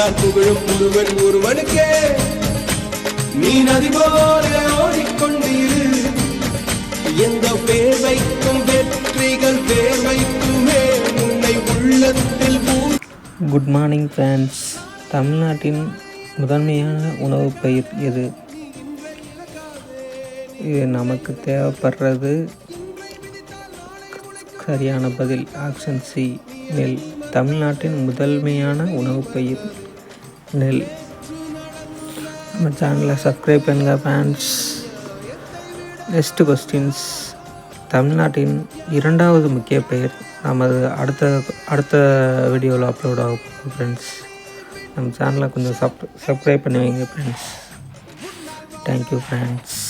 எல்லார் புகழும் ஒருவன் ஒருவனுக்கே நீ நதி போல ஓடிக்கொண்டிரு எந்த பேர் வைக்கும் வெற்றிகள் பேர் வைக்குமே உன்னை உள்ளத்தில் குட் மார்னிங் ஃப்ரெண்ட்ஸ். தமிழ்நாட்டின் முதன்மையான உணவு பயிர் எது? இது நமக்கு தேவைப்படுறது சரியான பதில் ஆப்ஷன் சி நெல். தமிழ்நாட்டின் முதன்மையான உணவு பயிர் நெல். நம்ம சேனலை சப்ஸ்கிரைப் பண்ணுங்க ஃப்ரெண்ட்ஸ். Next questions. தமிழ்நாட்டின் இரண்டாவது முக்கிய பெயர் நமது அடுத்த வீடியோவில் அப்லோட் ஆகும் ஃப்ரெண்ட்ஸ். நம்ம சேனலை கொஞ்சம் சப்ஸ்கிரைப் பண்ணி வைங்க ஃப்ரெண்ட்ஸ். Thank you friends.